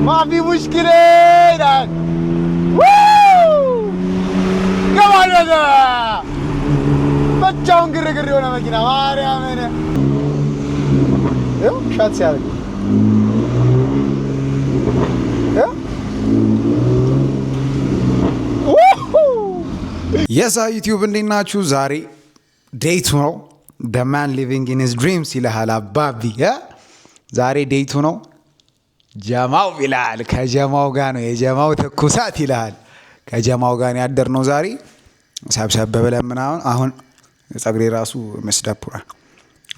ما في مشكلة كمان هذا بتشاون قرر ولا ماكينة ماري أمينة يو شات سيارك يو Yes, YouTube እንዴት ናችሁ? ዛሬ ዴቱ ነው። The man living in his dreams ይላል አባቢ። ዛሬ ዴቱ ነው። ጀማው ይላል። ከጀማው ጋር ነው የጀማው ተኩሳት ይላል። ከጀማው ጋር ያደርነው ዛሬ ሰብሰብ ብለን ምናምን አሁን ጸጉሬ ራሱ መስደፑራ።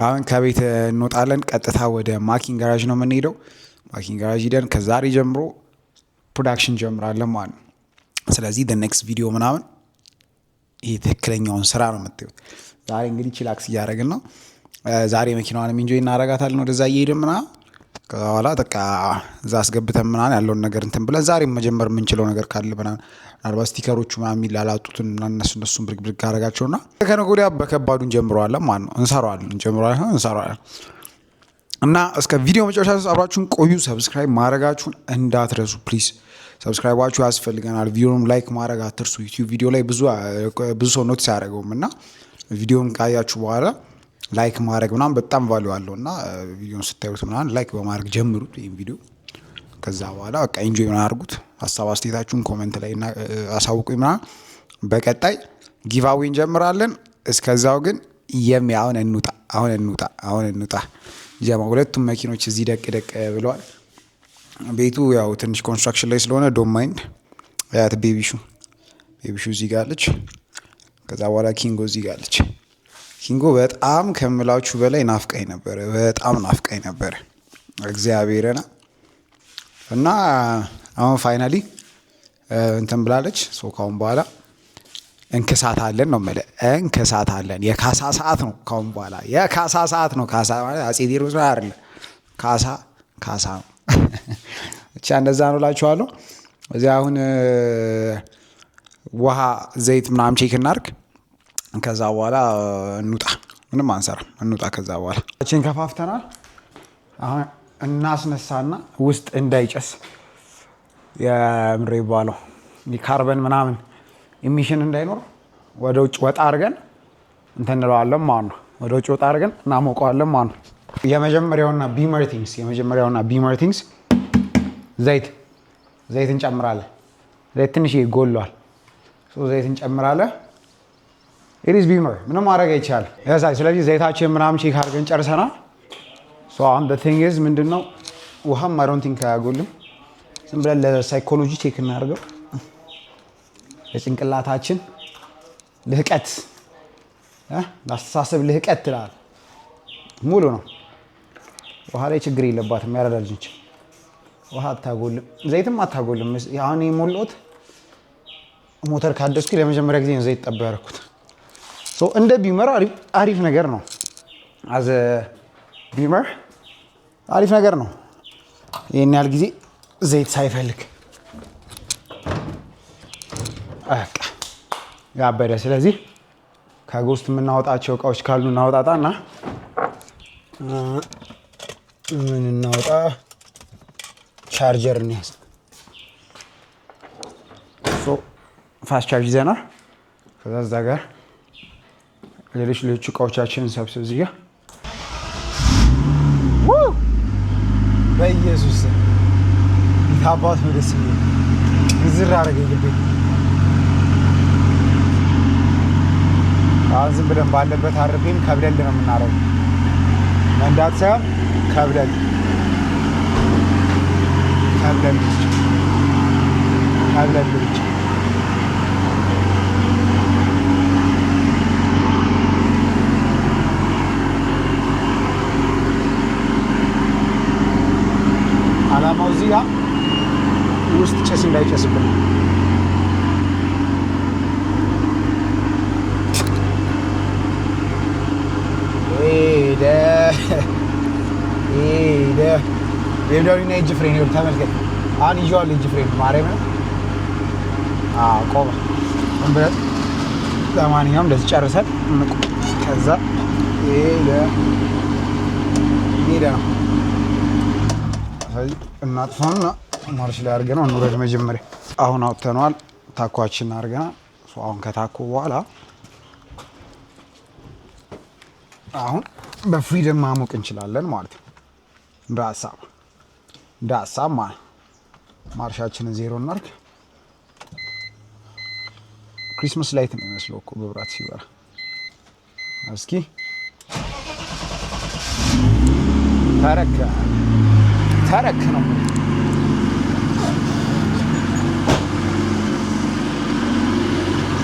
አሁን ከቤት እንወጣለን። ቀጥታ ወደ ማኪንግ ጋራጅ ነው የምንሄደው። ማኪንግ ጋራጅ ሄደን ከዛሬ ጀምሮ ፕሮዳክሽን ጀምራለን ማለት ነው። ስለዚህ the next video ምናምን ይሄ ትክክለኛውን ስራ ነው የምትዩት። ዛሬ እንግዲህ ቺላክስ እያደረግን ነው። ዛሬ መኪናዋንም ኢንጆይ እናደርጋታለን። ወደዛ እየሄድን ምናምን ከዛ በኋላ በቃ እዛ አስገብተን ምናምን ያለውን ነገር እንትን ብለን ዛሬ መጀመር የምንችለው ነገር ካለ ምናምን ምናልባት ስቲከሮቹ ምናምን የሚላላጡትን እነሱን ብርግ ካደረጋቸውና ከነገ ወዲያ በከባዱ እንጀምረዋለን ማለት ነው። እንሰራዋለን እና እስከ ቪዲዮ መጨረሻ ድረስ አብራችሁን ቆዩ። ሰብስክራይብ ማድረጋችሁን እንዳትረሱ ፕሊዝ። ሰብስክራይባችሁ ያስፈልገናል። ቪዲዮውን ላይክ ማድረግ አትርሱ። ዩቲዩብ ቪዲዮ ላይ ብዙ ሰው ኖቲስ አያደርገውም እና ቪዲዮውን ካያችሁ በኋላ ላይክ ማድረግ ምናምን በጣም ቫልዩ አለው እና ቪዲዮውን ስታዩት ምናምን ላይክ በማድረግ ጀምሩት ይሄን ቪዲዮ። ከዛ በኋላ በቃ ኢንጆይ ምናምን አድርጉት። ሀሳብ አስተያየታችሁን ኮሜንት ላይ አሳውቁኝ ምናምን። በቀጣይ ጊቫዌ እንጀምራለን። እስከዛው ግን አሁን እንውጣ ጀማ። ሁለቱም መኪኖች እዚህ ደቅ ብለዋል። ቤቱ ያው ትንሽ ኮንስትራክሽን ላይ ስለሆነ ዶንት ማይንድ። ያት ቤቢሹ እዚህ ጋር አለች። ከዛ በኋላ ኪንጎ እዚህ ጋር አለች። ኪንጎ በጣም ከምላችሁ በላይ ናፍቀኝ ነበር እግዚአብሔርና እና አሁን ፋይናሊ እንትን ብላለች። ሶ ካሁን በኋላ እንከሳታለን ነው ማለት እንከሳታለን። የካሳ ሰዓት ነው ካሁን በኋላ የካሳ ሰዓት ነው። ካሳ ማለት አጼ ቴዎድሮስ አይደለም፣ ካሳ ነው። ብቻ እንደዛ ነው እላችኋለሁ። እዚህ አሁን ውሃ ዘይት ምናምን ቼክ እናድርግ። ከዛ በኋላ እንውጣ። ምንም አንሰራም፣ እንውጣ። ከዛ በኋላ እቺን ከፋፍተናል። አሁን እናስነሳና ውስጥ እንዳይጨስ የምሬ ባለው የካርበን ምናምን ኢሚሽን እንዳይኖር ወደ ውጭ ወጣ አድርገን እንትን እንለዋለን ማለት ነው። ወደ ውጭ ወጣ አድርገን እናሞቀዋለን ማለት ነው። የመጀመሪያውና ቢመር ቲንግስ ዘይት እንጨምራለን። ዘይት ትንሽ ይጎሏል። ዘይት እንጨምራለን። ኢሪስ ቢመር ምንም ማድረግ አይቻልም። ስለዚህ ዘይታችን ምናምን ቼክ አድርገን ጨርሰናል። አሁን ቲንግዝ ምንድነው ውሃም አይ ዶንት ቲንክ አያጎልም። ዝም ብለን ለሳይኮሎጂ ቼክ እናደርገው። ለጭንቅላታችን ልህቀት ለአስተሳሰብ ልህቀት ትላል። ሙሉ ነው። ውሃ ላይ ችግር የለባትም። ያረዳ ልጅ ውሃ አታጎልም፣ ዘይትም አታጎልም። አሁን የሞላሁት ሞተር ካደስኩ ለመጀመሪያ ጊዜ ነው ዘይት ጠባ ያደረኩት። እንደ ቢመር አሪፍ ነገር ነው። አዘ ቢመር አሪፍ ነገር ነው። ይሄን ያህል ጊዜ ዘይት ሳይፈልግ ያበደ። ስለዚህ ከጎስት የምናወጣቸው እቃዎች ካሉ እናወጣጣና ምን እናወጣ? ቻርጀር እንያዝ። ፋስት ቻርጅ ይዘናል። ከዛ እዛ ጋር ሌሎች እቃዎቻችንን ሰብስብ። እዚህ ጋር በኢየሱስ ይታባት ነው። ደስ የሚል ግዝር አደረገኝ ልቤ። አሁን ዝም ብለን ባለበት አርቤም ከብደል ነው የምናረገው። መንዳት ሳይሆን ከብደል ብቻ። አላማው እዚህ ጋር ውስጥ ጭስ እንዳይጨስብን ሌሎና እጅ ፍሬን ይኸውልህ፣ ተመልከት። አሁን ይዤዋለሁ እጅ ፍሬን ማርያምን። ቆመ። ለማንኛውም እንደዚህ ጨርሰን ከዛ ሄደ ነው። እናጥፋና ማርሽ ላይ አድርገናል። እንውረድ መጀመሪያ። አሁን አውጥተነዋል። ታኳችን አድርገናል። አሁን ከታኮ በኋላ አሁን በፍሪደም ማሞቅ እንችላለን ማለት ነው። እንደ ሀሳብ ማለት ማርሻችንን ዜሮ እናድርግ። ክሪስማስ ላይት ነው የሚመስለው እኮ በብራት ሲበራ። እስኪ ተረክ ነው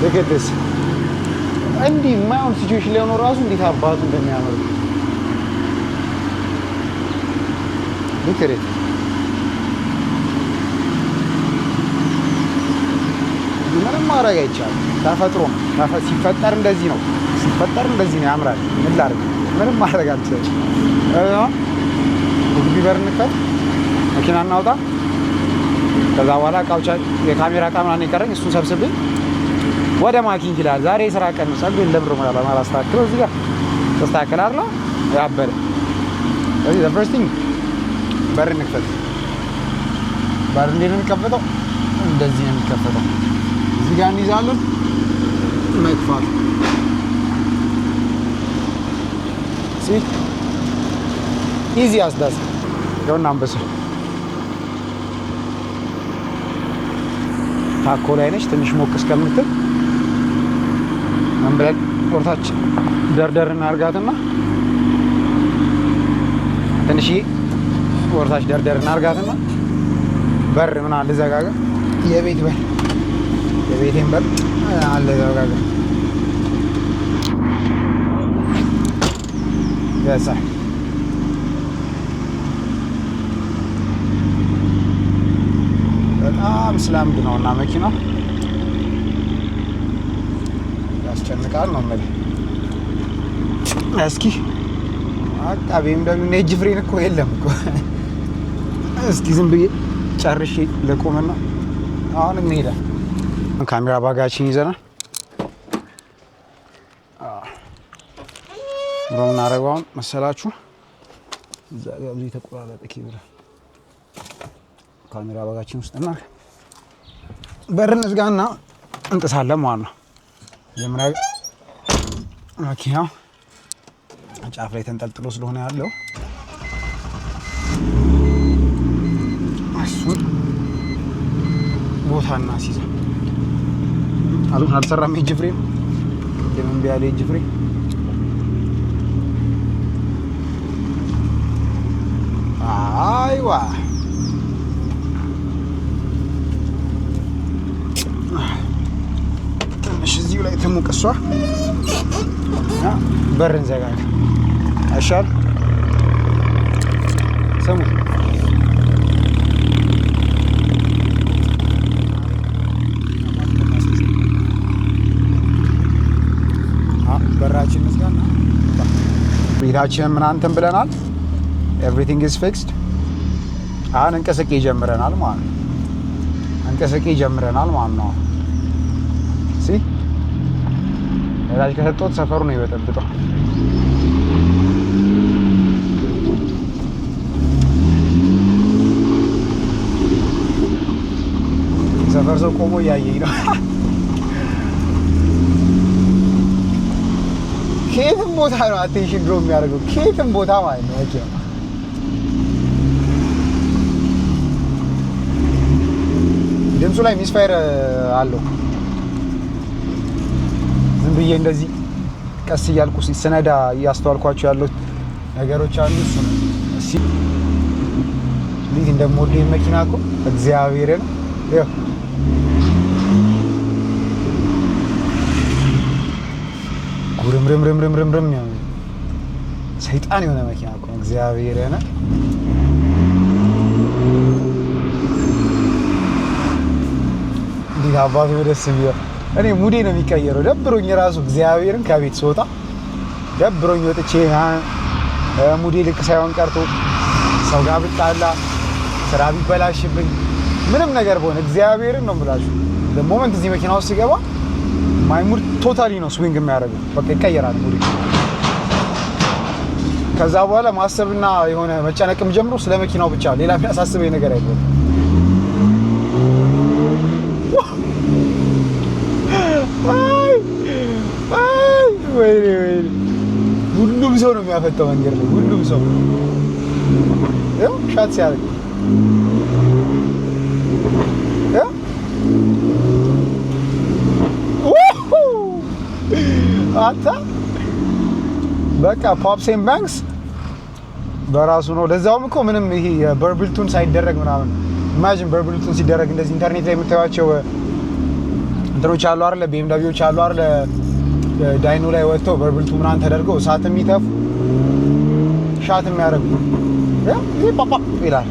ለገደስ እንዲህ የማይሆን ሲቹዌሽን ላይ ሆኖ ራሱ እንዴት አባቱ እንደሚያምር ልክሬት ምንም ማድረግ አይቻልም። ተፈጥሮ ነው። ሲፈጠር እንደዚህ ነው። ያምራል። ምን ላድርግ? ምንም ማድረግ አልችልም። ግቢ በር እንክፈት፣ መኪና እናውጣ። ከዛ በኋላ እቃዎች የካሜራ እቃ ምናምን የቀረኝ እሱን ሰብስቤ ወደ ማኪን ይችላል። ዛሬ የስራ ቀን ነው። ጸጉ ለብሮ ማላስተካክለው እዚህ ጋር ተስተካከለ አይደል? ያበረ ስለዚህ the first thing በር እንክፈት። በር እንዴት ነው የሚከፈተው? እንደዚህ ነው የሚከፈተው። እዚህ ጋር እንይዛለን። መክፈት ኢዚ አስዳስ ይኸውና አንበሳ ታኮ ላይ ነች። ትንሽ ሞቅ እስከምትል መንበል ወርታች ደርደር እናርጋትና ትንሽ ወርታች ደርደር እናርጋትና በር ምን አለ ዘጋጋ የቤቴን በር አለ ዘጋጋ ያሳ በጣም ስላምድ ነውና መኪናው ያስጨንቃል ነው ማለት። እስኪ አቃቤም ደግሞ እጅ ፍሬን እኮ የለም እኮ። እስኪ ዝም ብዬ ጨርሼ ለቆመና አሁን እንሄዳለን። ካሜራ ባጋችን ይዘናል። ምን እናደርገው መሰላችሁ? እዛ ጋር ብዙ የተቆራረጠ ኬብል ካሜራ ባጋችን ውስጥ እና በርን ዝጋና እንጥሳለን ማለት ነው። የምራይ መኪናው ጫፍ ላይ ተንጠልጥሎ ስለሆነ ያለው እሱን ቦታና ሲይዘ አልሰራም። እጅ ፍሬም ለምን ቢያለ እጅ ፍሬም አይዋ ትንሽ እዚሁ ላይ ትሙቅሷ እና በርን ዘጋጋ አይሻል? ስሙ በራችን መስጋና ቤታችንን ምናንተን ብለናል። everything is fixed። አሁን እንቅስቃሴ ጀምረናል ማለት ነው። ሲ ነዳጅ ከሰጠሁት ሰፈሩ ነው ይበጠብጠው። ሰፈር ሰው ቆሞ እያየኝ ነው። ከየትም ቦታ ነው አቴንሽን ድሮ የሚያደርገው፣ ከየትም ቦታ ማለት ነው። ኦኬ ድምፁ ላይ ሚስፋየር አለው። ዝም ብዬ እንደዚህ ቀስ እያልኩ ስነዳ እያስተዋልኳቸው ያሉት ነገሮች አሉ። እሱ ነው እሺ። እንዴት እንደምወደው መኪና እኮ እግዚአብሔርን ይኸው ጉርምርም ሰይጣን የሆነ መኪና እኮ እግዚአብሔርን እንዴት አባቱ ደስ ቢል። እኔ ሙዴ ነው የሚቀየረው። ደብሮኝ ራሱ እግዚአብሔርን ከቤት ስወጣ ደብሮኝ ወጥቼ ሙዴ ልክ ሳይሆን ቀርቶ ሰው ጋር ብጣላ ስራ ቢበላሽብኝ ምንም ነገር በሆነ እግዚአብሔርን ነው የምላችሁ ለሞመንት እዚህ መኪና ውስጥ ሲገባ ማይ ሙድ ቶታሊ ነው ስዊንግ የሚያደርገው። በቃ ይቀየራል ሙዴ። ከዛ በኋላ ማሰብና የሆነ መጨነቅም ጀምሮ ስለ መኪናው ብቻ ሌላ የሚያሳስበኝ ነገር አይደለም። ሰው ነው የሚያፈጠው መንገድ ላይ ሁሉም ሰው ያው ሻት ሲያደርግ አታ በቃ ፖፕስ ኤንድ ባንክስ በራሱ ነው። ለዛውም እኮ ምንም ይሄ በርብልቱን ሳይደረግ ምናምን ኢማጂን በርብልቱን ሲደረግ እንደዚህ ኢንተርኔት ላይ የምታዩቸው እንትኖች አሉ አይደል? ቢኤምዳብሊዎች አሉ አይደል? ዳይኖ ላይ ወጥተው በርብልቱ ምናምን ተደርገው እሳት የሚተፉ ሻት የሚያደርጉ ይሄ ፓፓ ይላል።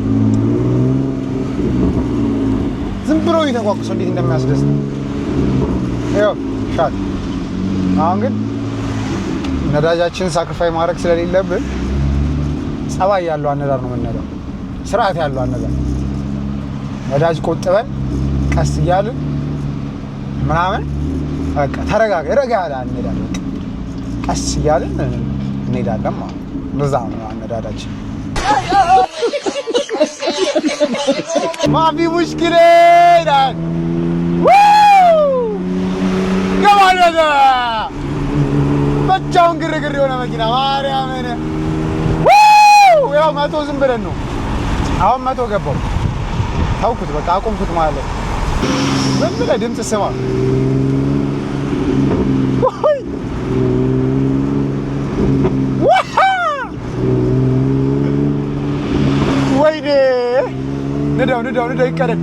ዝም ብሎ ይተቋቁሱ እንዴት እንደሚያስደስት ይኸው ሻት። አሁን ግን ነዳጃችን ሳክሪፋይ ማድረግ ስለሌለብን ጸባይ ያለው አነዳር ነው የምንነዳው። ስርዓት ያለው አነዳር ነዳጅ ቆጥበን ቀስ እያልን ምናምን በቃ ተረጋጋ ረጋ ያለ አነዳር ቀስ እያልን እንሄዳለን ማለት ነው። እንደዛ ነው አነዳዳችን። ማፊ ሙሽኪል ይላል ገባለደ ብቻውን ግርግር የሆነ መኪና ማርያምን ያው መቶ ዝም ብለን ነው አሁን መቶ ገባው ታውኩት በቃ አቆምኩት ማለት ምን ብለህ ድምፅ ስማ ወይኔ ንዳው ይቀደድ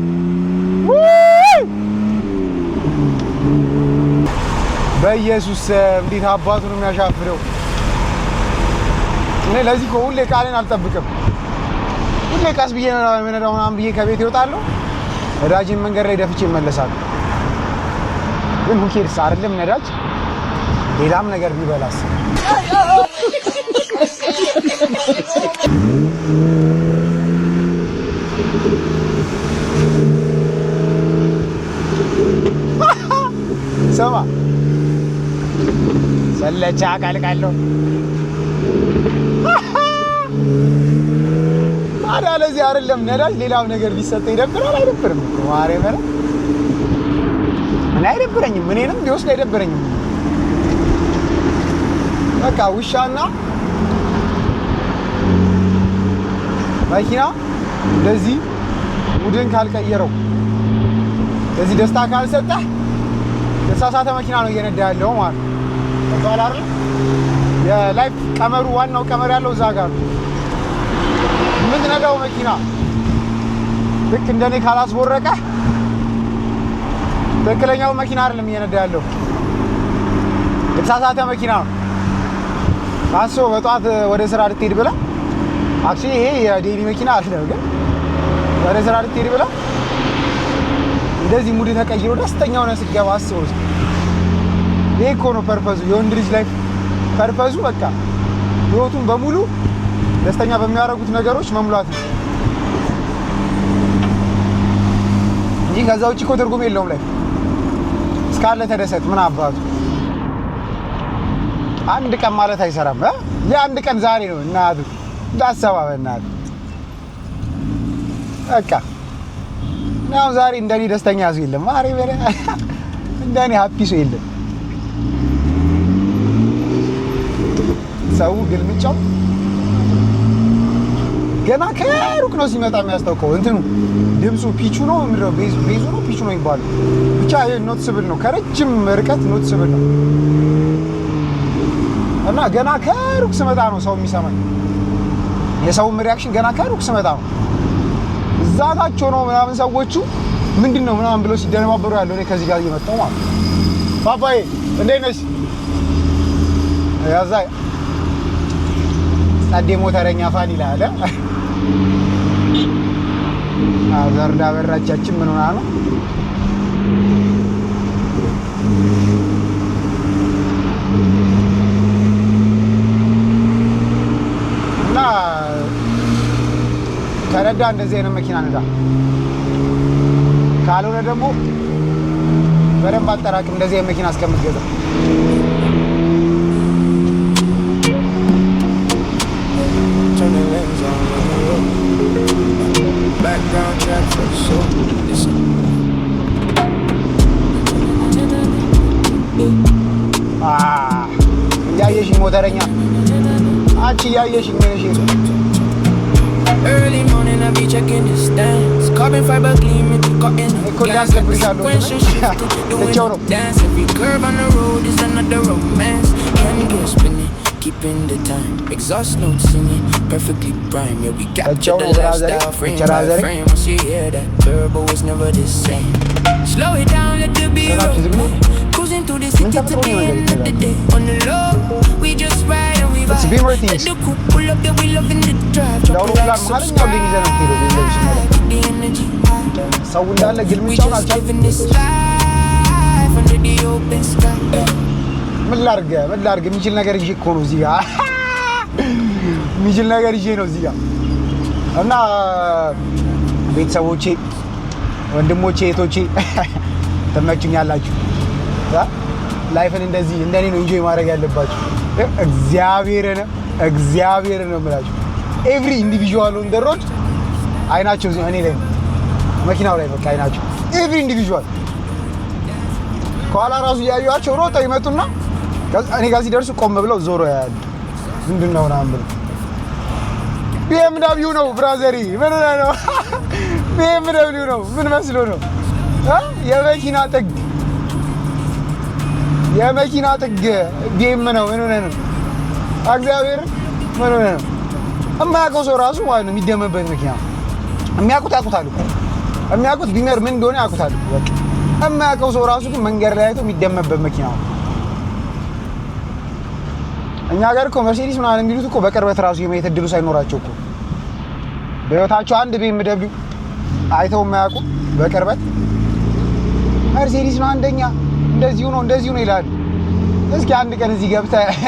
በኢየሱስ እንዴት አባቱ ነው የሚያሻፍረው። እኔ ለዚህ እኮ ሁሌ ቃሌን አልጠብቅም። ሁሌ ቀስ ብዬ ነው የምነዳው ምናምን ብዬ ከቤት ይወጣለሁ። ነዳጅን መንገድ ላይ ደፍቼ እመለሳለሁ። ግን ሁኬርስ አይደለም ነዳጅ ሌላም ነገር ቢበላስ ሰማ ሰለቻ ቃልቃለሁ አዳ ለዚህ አይደለም ነዳጅ ሌላው ነገር ቢሰጥ ይደብራል። አይደብርም ማሬ ማለት እኔ አይደብረኝም። እኔንም ቢወስድ አይደብረኝም። በቃ ውሻና መኪና እንደዚህ ሙድን ካልቀየረው እንደዚህ ደስታ ካልሰጠህ የተሳሳተ መኪና ነው እየነዳ ያለው ማለት ነው። ተባለ አይደል? የላይፍ ቀመሩ ዋናው ቀመር ያለው እዛ ጋር ነው። የምትነዳው መኪና ልክ እንደኔ ካላስቦረቀ ትክክለኛው መኪና አይደለም እየነዳ ያለው የተሳሳተ መኪና ነው። አሶ በጧት ወደ ስራ ልትሄድ ብላ አክቹሊ ይሄ የዴሊ መኪና አይደለም፣ ግን ወደ ስራ ልትሄድ ብላ እንደዚህ ሙድ ተቀይሮ ደስተኛ ሆነ ስትገባ አስበው። ይሄ እኮ ነው ፐርፐዙ፣ የወንድ ልጅ ላይፍ ፐርፐዙ በቃ ህይወቱን በሙሉ ደስተኛ በሚያደርጉት ነገሮች መሙላት ነው እንጂ ከዛ ውጭ እኮ ትርጉም የለውም። ላይ እስካለ ተደሰት ምን አባቱ አንድ ቀን ማለት አይሰራም። የአንድ ቀን ዛሬ ነው እናቱ እንዳሰባበ እናቱ በቃ ነው። ዛሬ እንደኔ ደስተኛ ሰው የለም። ማሬ በለ እንደኔ ሃፒ ሰው የለም። ሰው ግልምጫው ገና ከሩቅ ነው ሲመጣ የሚያስታውቀው እንትኑ ድምፁ ፒቹ ነው ምንድነው ቤዙ ነው ፒቹ ነው ይባላል። ብቻ ይሄ ኖትስብል ነው፣ ከረጅም ርቀት ኖትስብል ነው እና ገና ከሩቅ ስመጣ ነው ሰው የሚሰማኝ። የሰውም ሪአክሽን ገና ከሩቅ ስመጣ ነው። እዛታቸው ነው ምናምን ሰዎቹ ምንድነው ምናምን ብለው ሲደነባበሩ ያለው እኔ ከዚህ ጋር እየመጣሁ ማለት ነው። ባባዬ እንዴት ነሽ? ያዛ ጸዴ ሞተረኛ ፋን ይላል። አዘርዳ በራቻችን ምን ሆና ነው? እና ከነዳ እንደዚህ አይነት መኪና ነዳ፣ ካልሆነ ደግሞ በደንብ አጠራቅም እንደዚህ አይነት መኪና እስከምትገዛ። ያየሽኝ ሞተረኛ አንቺ ያየሽኝ ነሽ Early morning I be checking the stats. Carbon fiber gleaming, caught in the glass like the sequential shift. Doing the dance, every curve on the road is another romance. Candy get spinning, keeping the time. Exhaust notes singing, perfectly prime. Yeah, we capture the lifestyle frame by frame. Once you hear that turbo, it's never the same. Slow it down, let the beat roll. Cruising through the city to the end of the day. On the low, we just ride and we vibe. Let the coupe pull up, yeah, we loving the drive. Drop the like, subscribe. The energy high. We just living this life under the open sky. ምን ላድርግ የሚችል ነገር ይዤ እኮ ነው እዚህ ጋር የሚችል ነገር ይዤ ነው እዚህ ጋር እና ቤተሰቦቼ ወንድሞቼ እህቶቼ ተመችኛላችሁ ላይፍን እንደዚህ እንደኔ ነው ኢንጆይ ማድረግ ያለባችሁ እግዚአብሔር ነው የምላችሁ ኤቭሪ ኢንዲቪጁዋል ኦን ዘ ሮድ አይናቸው እኔ ላይ መኪናው ላይ በቃ አይናቸው ኤቭሪ ኢንዲቪጁዋል ከኋላ ራሱ ያዩአቸው ሮጠው ይመጡና እኔ ጋር ሲደርሱ ቆም ብለው ዞሮ ያያሉ ምንድነው ናም ብለው BMW ነው ብራዘሪ ምን ነው BMW ነው ምን መስሎ ነው የመኪና ጥግ ጌም ነው ምን ነው እግዚአብሔር ምን ነው እማያውቀው ሰው ራሱ ማለት ነው የሚደመበት መኪና የሚያውቁት የሚያውቁት ቢመር ምን እንደሆነ ያውቁታል በቃ እማያውቀው ሰው ራሱ ግን መንገድ ላይ አይቶ የሚደመበት መኪና እኛ ጋር እኮ መርሴዲስ ምናምን የሚሉት እኮ በቅርበት ራሱ የማየት እድሉ ሳይኖራቸው እኮ በህይወታቸው አንድ BMW አይተው የማያውቁ በቅርበት መርሴዲስ ነው አንደኛ እንደዚሁ ነው ይላሉ እስኪ አንድ ቀን እዚህ ገብተህ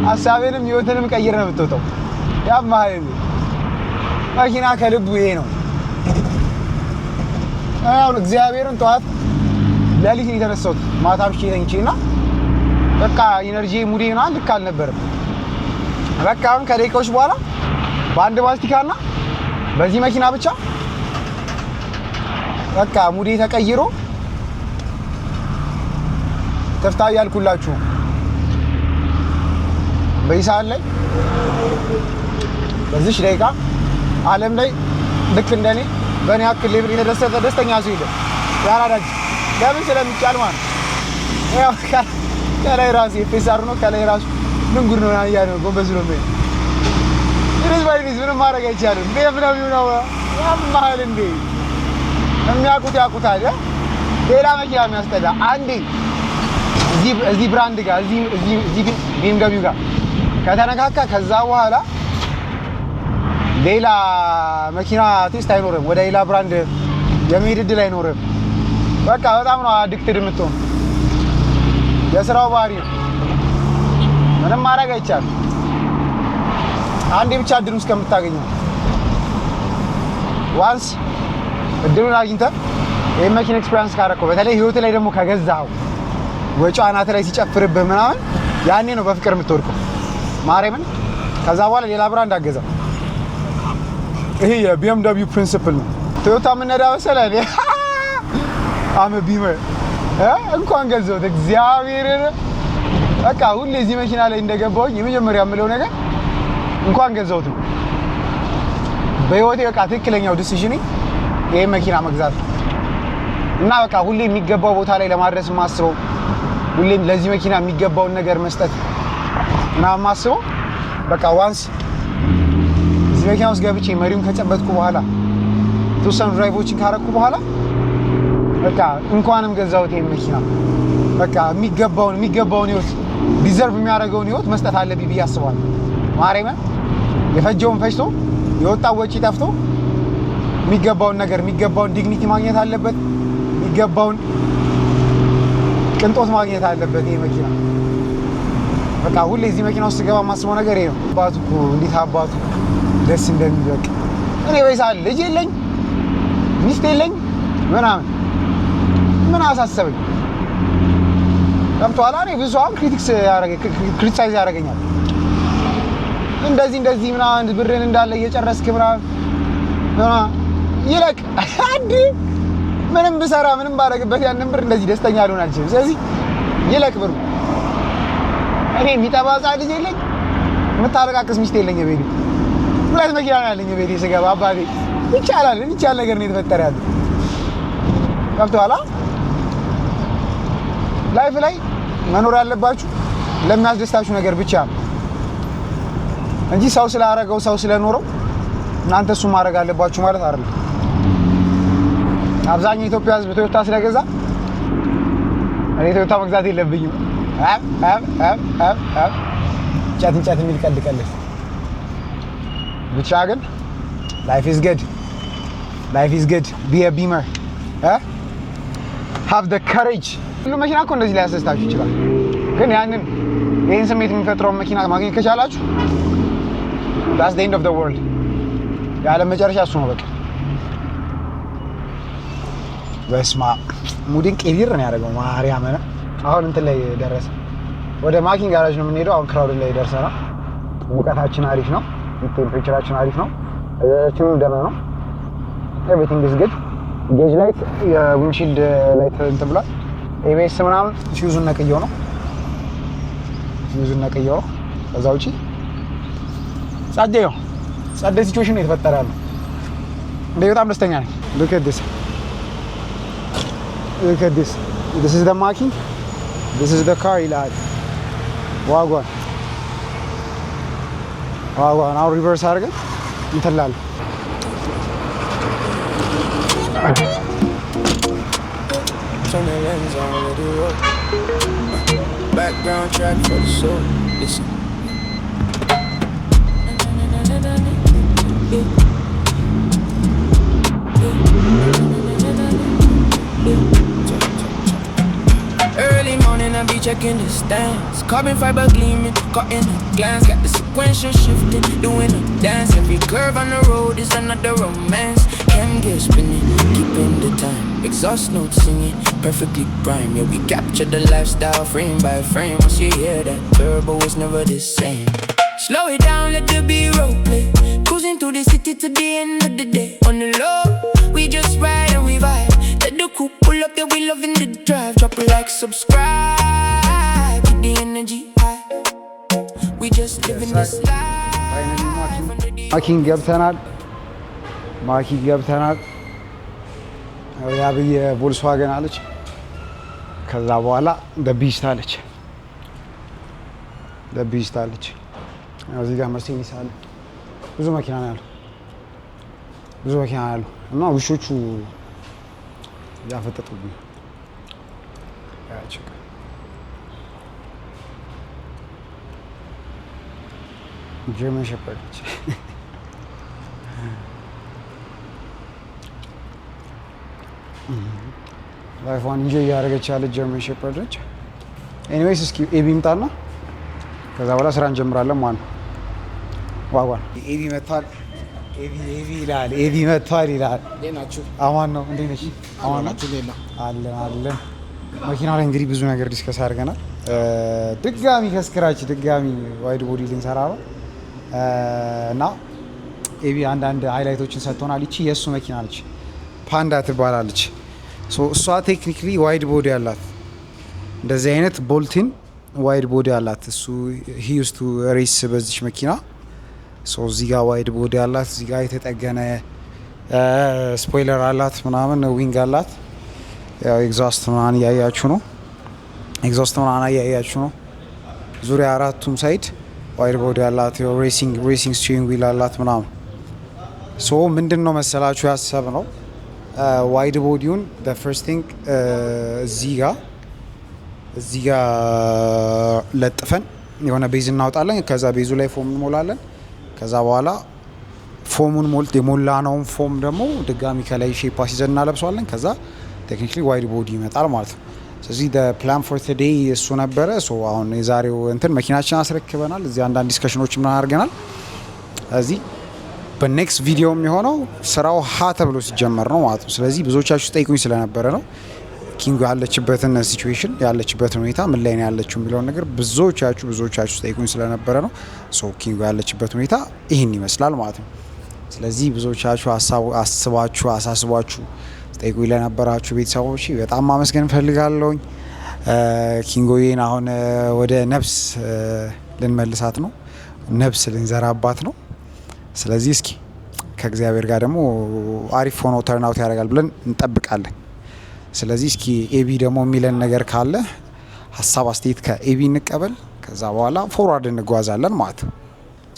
ሐሳቤንም ህይወትንም ቀይር ነው የምትወጣው ያማል መኪና ከልቡ ይሄ ነው አሁን እግዚአብሔርን ጠዋት ለሊት የተነሳሁት ማታም ተኝቼና በቃ ኢነርጂ ሙዴና ልክ አልነበረም በቃ አሁን ከደቂቃዎች በኋላ በአንድ ባልቲካና በዚህ መኪና ብቻ በቃ ሙዴ ተቀይሮ ተፍታው ያልኩላችሁ በይሳል ላይ በዚህ ደቂቃ ዓለም ላይ ልክ እንደኔ በእኔ ያክል ሌብል የተደሰተ ደስተኛ ሰው የለም ያራዳጅ ለምን ስለሚቻል ማለት ያው ከላይ ራሴ ፌሳር ነው ከላይ ራሱ ምን ጉድ ነው ያያነው ጎንበስ ነው ማለት ይሄስ ባይኒስ ምንም ማድረግ አይቻልም BMW ነው ያማል እንዴ የሚያውቁት ያውቁታል ሌላ መኪና የሚያስጠላ አንዴ እዚህ ብራንድ ጋር እዚህ BMW ጋር ከተነካካ ከዛ በኋላ ሌላ መኪና ቴስት አይኖርም ወደ ሌላ ብራንድ የሚሄድ እድል አይኖርም በቃ በጣም ነው አዲክትድ የምትሆን የስራው ባህሪ ምንም ማድረግ አይቻልም አንዴ ብቻ እድሉን እስከምታገኘው ዋንስ እድሉን አግኝተህ ይሄ መኪና ኤክስፒሪየንስ ካረከው በተለይ ህይወት ላይ ደግሞ ከገዛው ወጪው አናት ላይ ሲጨፍርብህ ምናምን ያኔ ነው በፍቅር የምትወድቀው ማርያምን ከዛ በኋላ ሌላ ብራንድ አገዛ ይሄ የBMW ፕሪንሲፕል ነው ቶዮታ ምን ነዳ መሰለህ አመ ቢመር እንኳን ገዛሁት እግዚአብሔርን በቃ ሁሌ እዚህ መኪና ላይ እንደገባሁኝ የመጀመሪያ የምለው ነገር እንኳን ገዛሁት ነው በህይወቴ በቃ ትክክለኛው ዲሲዥን ይሄ መኪና መግዛት እና በቃ ሁሌ የሚገባው ቦታ ላይ ለማድረስ ማስበው ሁሌም ለዚህ መኪና የሚገባውን ነገር መስጠት እና ማስበው በቃ ዋንስ እዚህ መኪና ውስጥ ገብቼ መሪውን ከጨበጥኩ በኋላ ተወሰኑ ድራይቮችን ካረኩ በኋላ በቃ እንኳንም ገዛሁት ይሄን መኪና በቃ የሚገባውን ህይወት ዲዘርቭ የሚያደርገውን ህይወት መስጠት አለብኝ ብዬ አስባለሁ ማርያምን የፈጀውን ፈጅቶ የወጣው ወጪ ጠፍቶ የሚገባውን ዲግኒቲ ማግኘት አለበት የሚገባውን ቅንጦት ማግኘት አለበት ይሄ መኪና በቃ ሁሌ እዚህ መኪና ውስጥ ገባ ማስበው ነገር ይሄ ነው አባቱ እኮ እንዴት አባቱ ደስ እንደሚበቅ እኔ ወይሳል ልጅ የለኝ ሚስት የለኝ ምናምን ምን አሳሰበኝ ከምቷላ እኔ ብዙ አሁን ክሪቲሳይዝ ያደርገኛል እንደዚህ ምናምን ብርን እንዳለ እየጨረስክ ምናምን ይለቅ አንዴ ምንም ብሰራ ምንም ባረግበት ያንን ብር እንደዚህ ደስተኛ አልሆን አልችልም ስለዚህ ይለቅ ብሩ እኔ የሚጠባዛ ልጅ የለኝ የምታለቃቅስ ሚስት የለኝ ቤቴ። ሁለት መኪና ነው ያለኝ ቤቴ ስገባ አባቴ ይቻላል ነገር ነው የተፈጠረ ያለው ገብቶሃል። ላይፍ ላይ መኖር ያለባችሁ ለሚያስደስታችሁ ነገር ብቻ ነው እንጂ ሰው ስላደረገው ሰው ስለኖረው እናንተ እሱ ማድረግ አለባችሁ ማለት አይደለም። አብዛኛው ኢትዮጵያ ህዝብ ቶዮታ ስለገዛ እኔ ቶዮታ መግዛት የለብኝም ጫት የሚል ቀልድ ብቻ ግን life is good be a beamer have the courage ሁሉ መኪና እኮ እንደዚህ ሊያስደስታችሁ ይችላል ግን ይህን ስሜት የሚፈጥረው መኪና ማግኘት ከቻላችሁ that's the end of the world የዓለም መጨረሻ እሱ ነው በቃ በስማ ሙዲን ቀይር ነው ያደረገው ማርያም አሁን እንትን ላይ ደረሰ ወደ ማኪንግ ጋራጅ ነው የምንሄደው አሁን ክራውድ ላይ ደርሰናል ሙቀታችን አሪፍ ነው ቴምፕሬቸራችን አሪፍ ነው እቺም ደህና ነው everything is good ጌጅ ላይት የዊንድሺልድ ላይት እንትን ብሏል ኤቢኤስ ምናምን ፊውዙን ነቅየው ነው ከዛ ውጪ ጸደ ሲቹዌሽን ነው የተፈጠረ ያለው እንዴ በጣም ደስተኛ ነኝ look at this this is the marking this is the car ይላል ዋጓን አሁን ሪቨርስ አድርገን እንተላለን turn the lens on, let it roll. Background track for the soul. Listen. Early morning I be checking the stats. Carbon fiber gleaming, caught in a glance. Got the sequential shifting, doing a dance. Every curve on the road is another romance. Can get spinning, keeping the time. Exhaust notes singing, perfectly prime. Yeah, we capture the lifestyle frame by frame. Once you hear that turbo, it's never the same. Slow it down, let the B-roll play. Cruising through the city to the end of the day. On the low, we just ride and we vibe. Let the coupe pull up, yeah, we loving the drive. Drop a like, subscribe, keep the energy high. We just living this life. ማኪንግ ገብተናል ያብዬ ቮልስዋገን አለች ከዛ በኋላ በቢስት አለች እዚህ ጋር መርሴዲስ አለ ብዙ መኪና ነው ያለው እና ውሾቹ ያፈጠጡብኝ ያቸው ጀርመን ሸፐርድ ላይፏን እንጆይ እያደረገች ያለች ጀርመን ሼፐርድ ነች። ኤኒዌይስ እስኪ ኤቢ ይምጣና ከዛ በኋላ ስራ እንጀምራለን ማለት ነው። ዋጓን ኤቢ መጥቷል። ኤቢ መጥቷል ይላል። አማን ነው። እንዴት ነሽ? አማን ናችሁ? አለን። መኪናው ላይ እንግዲህ ብዙ ነገር ዲስከስ አድርገናል። ድጋሚ ከስክራች ዋይድ ቦዲ ልንሰራ ነው እና ኤቢ አንዳንድ ሃይላይቶችን ሰጥቶናል። ይቺ የእሱ መኪና ነች፣ ፓንዳ ትባላለች። እሷ ቴክኒክሊ ዋይድ ቦዲ አላት፣ እንደዚህ አይነት ቦልቲን ዋይድ ቦዲ አላት። እሱ ሂ ዩዝ ቱ ሬስ በዚች መኪና። እዚህ ጋር ዋይድ ቦዲ አላት፣ እዚህ ጋር የተጠገነ ስፖይለር አላት ምናምን፣ ዊንግ አላት። ያው ኤግዛስት ምናምን እያያችሁ ነው። ዙሪያ አራቱም ሳይድ ዋይድ ቦዲ አላት። ሬሲንግ ስቲሪንግ ዊል አላት ምናምን። ምንድን ነው መሰላችሁ ያሰብ ነው ዋይድ ቦዲውን ፈርስት ቲንግ እዚህ ጋ ለጥፈን የሆነ ቤዝ እናወጣለን። ከዛ ቤዙ ላይ ፎም እንሞላለን። ከዛ በኋላ ፎሙን የሞላነውን ፎም ደግሞ ድጋሚ ከላይ ሼፕ አስይዘን እናለብሰዋለን። ከዛ ቴክኒክሊ ዋይድ ቦዲ ይመጣል ማለት ነው። ስለዚህ ፕላን ፎር ቱዴይ እሱ ነበረ። አሁን የዛሬው መኪናችን አስረክበናል። እዚህ አንዳንድ ዲስከሽኖች ምን አድርገናል። እዚህ በኔክስት ቪዲዮ የሚሆነው ስራው ሀ ተብሎ ሲጀመር ነው ማለት ነው። ስለዚህ ብዙዎቻችሁ ጠይቁኝ ስለነበረ ነው ኪንጎ ያለችበትን ሲቹዌሽን ያለችበትን ሁኔታ ምን ላይ ነው ያለችው የሚለውን ነገር ብዙዎቻችሁ ጠይቁኝ ስለነበረ ነው። ኪንጎ ያለችበት ሁኔታ ይህን ይመስላል ማለት ነው። ስለዚህ ብዙዎቻችሁ አሳስቧችሁ ጠይቁኝ ለነበራችሁ ቤተሰቦች በጣም ማመስገን እንፈልጋለሁኝ። ኪንጎዬን አሁን ወደ ነፍስ ልንመልሳት ነው። ነብስ ልንዘራባት ነው። ስለዚህ እስኪ ከእግዚአብሔር ጋር ደግሞ አሪፍ ሆኖ ተርናውት ያደርጋል ብለን እንጠብቃለን። ስለዚህ እስኪ ኤቢ ደግሞ የሚለን ነገር ካለ ሀሳብ አስተያየት ከኤቢ እንቀበል። ከዛ በኋላ ፎርዋርድ እንጓዛለን ማለት ነው።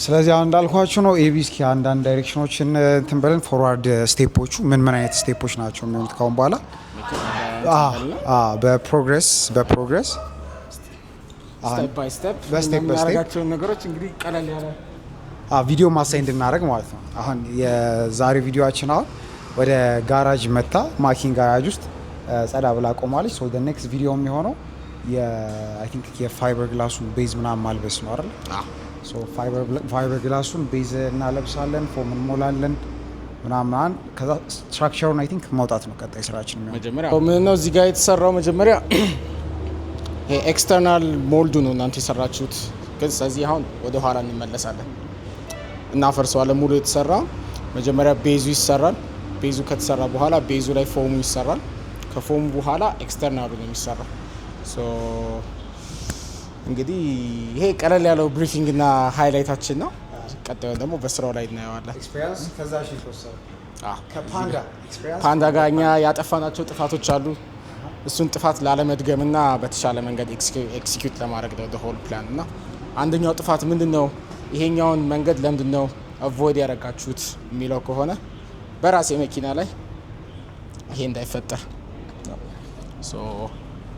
ስለዚህ አሁን እንዳልኳችሁ ነው። ኤቢ እስኪ አንዳንድ ዳይሬክሽኖችን እንትን በለን። ፎርዋርድ ስቴፖቹ ምን አይነት ስቴፖች ናቸው የሚሆኑት ካሁን በኋላ በፕሮግረስ ስቴፕ ባይ ስቴፕ በስቴፕ ነገሮች እንግዲህ ቀለል ያለ ቪዲዮ ማሳይ እንድናደርግ ማለት ነው። አሁን የዛሬ ቪዲዮአችን አሁን ወደ ጋራጅ መታ ማኪን ጋራጅ ውስጥ ጸዳ ብላ ቆማለች። ሶ ዘ ኔክስት ቪዲዮ የሚሆነው አይ ቲንክ የፋይበር ግላሱን ቤዝ ምናምን ማልበስ ነው አይደል? ሶ ፋይበር ግላሱን ቤዝ እናለብሳለን፣ ፎም እንሞላለን ምናምን። ከዛ ስትራክቸሩን አይ ቲንክ ማውጣት ነው ቀጣይ ስራችን የሚሆነው። መጀመሪያ ምን ነው እዚህ ጋር የተሰራው መጀመሪያ ይሄ ኤክስተርናል ሞልዱ ነው እናንተ የሰራችሁት። ግን ስለዚህ አሁን ወደ ኋላ እንመለሳለን፣ እናፈርሰዋለን። ሙሉ የተሰራ መጀመሪያ ቤዙ ይሰራል። ቤዙ ከተሰራ በኋላ ቤዙ ላይ ፎሙ ይሰራል። ከፎሙ በኋላ ኤክስተርናሉ ነው የሚሰራው። ሶ እንግዲህ ይሄ ቀለል ያለው ብሪፊንግ እና ሃይላይታችን ነው። ቀጣዩ ደግሞ በስራው ላይ እናየዋለን። ኤክስፒሪየንስ ከዛ ሺ ተወሰነ ፓንዳ ጋር እኛ ያጠፋናቸው ጥፋቶች አሉ። እሱን ጥፋት ላለመድገምና በተሻለ መንገድ ኤክሲኪዩት ለማድረግ ነው ሆል ፕላን። እና አንደኛው ጥፋት ምንድን ነው፣ ይሄኛውን መንገድ ለምንድን ነው አቮይድ ያደረጋችሁት የሚለው ከሆነ በራሴ መኪና ላይ ይሄ እንዳይፈጠር ሶ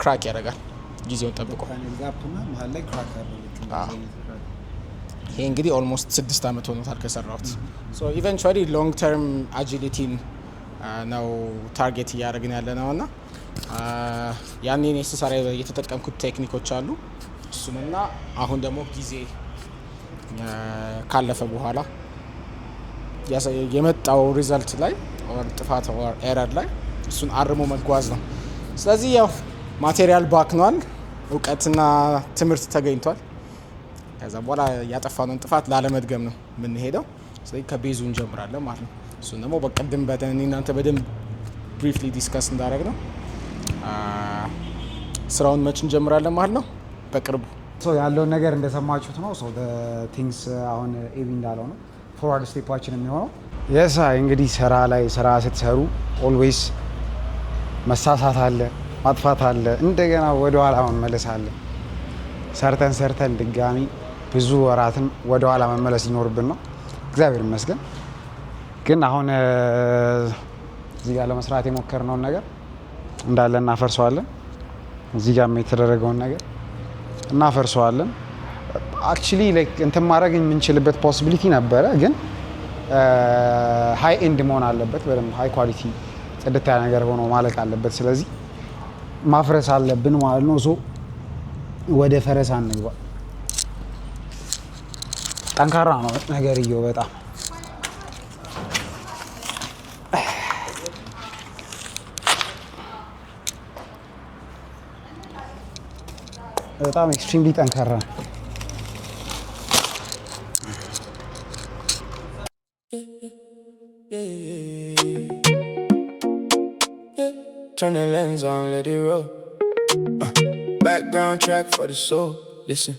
ክራክ ያደርጋል ጊዜውን ጠብቆ። ይሄ እንግዲህ ኦልሞስት 6 ዓመት ሆኖታል ከሰራሁት። ሶ ኢቨንቹዋሊ ሎንግ ተርም አጂሊቲን ነው ታርጌት እያደረግን ያለ ነው። እና ያኔ ኔሴሳሪ የተጠቀምኩት ቴክኒኮች አሉ። እሱንና አሁን ደግሞ ጊዜ ካለፈ በኋላ የመጣው ሪዛልት ላይ ጥፋት ኤረር ላይ እሱን አርሞ መጓዝ ነው። ስለዚህ ያው ማቴሪያል ባክኗል፣ እውቀትና ትምህርት ተገኝቷል። ከዛ በኋላ ያጠፋነውን ጥፋት ላለመድገም ነው የምንሄደው። ስለዚህ ከቤዙ እንጀምራለን ማለት ነው። እሱን ደግሞ በቀደም እናንተ በደንብ ብሪፍሊ ዲስከስ እንዳደረግ ነው ስራውን መች እንጀምራለን ማለት ነው። በቅርቡ ያለውን ነገር እንደሰማችሁት ነው። ቲንግስ አሁን ኤቢ እንዳለው ነው ፎርዋርድ ስቴፓችን የሚሆነው። የሳ እንግዲህ ስራ ላይ ስራ ስትሰሩ ኦልዌይስ መሳሳት አለ፣ ማጥፋት አለ፣ እንደገና ወደ ኋላ መመለስ አለ። ሰርተን ድጋሚ ብዙ ወራትን ወደ ኋላ መመለስ ይኖርብን ነው። እግዚአብሔር ይመስገን ግን አሁን እዚህ ጋር ለመስራት የሞከርነውን ነገር እንዳለ እናፈርሰዋለን። እዚህ ጋር የተደረገውን ነገር እናፈርሰዋለን። አክቹሊ ላይክ እንትን ማድረግ የምንችልበት ፖሲቢሊቲ ነበረ፣ ግን ሃይ ኤንድ መሆን አለበት። በደንብ ሃይ ኳሊቲ ጽድት ያለ ነገር ሆኖ ማለቅ አለበት። ስለዚህ ማፍረስ አለብን ማለት ነው። ሶ ወደ ፈረሳ እንግባ። ጠንካራ ነው ነገርየው በጣም ኤክስትሪምሊ ጠንካራ ነው። Turn the lens on, let it roll. Background track for the soul. Listen.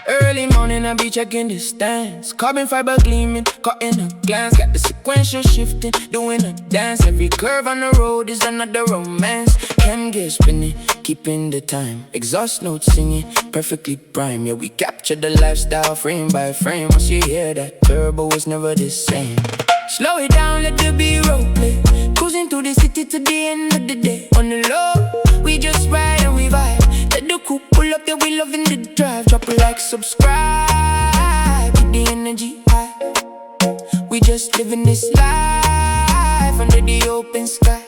Early morning, I be checking the stands. Carbon fiber gleaming, caught in a glance. Got the sequential shifting, doing a dance. Every curve on the road is another romance. Can get spinning, keeping the time. Exhaust notes singing, perfectly prime. Yeah, we capture the lifestyle frame by frame. Once you hear that, turbo is never the same. Slow it down, let the B-roll play. Cruising through the city to the end of the day. On the low, we just ride and we vibe. Let the coupe pull up, yeah, we loving the drive. Drop a like, subscribe, keep the energy high. We just living this life under the open sky.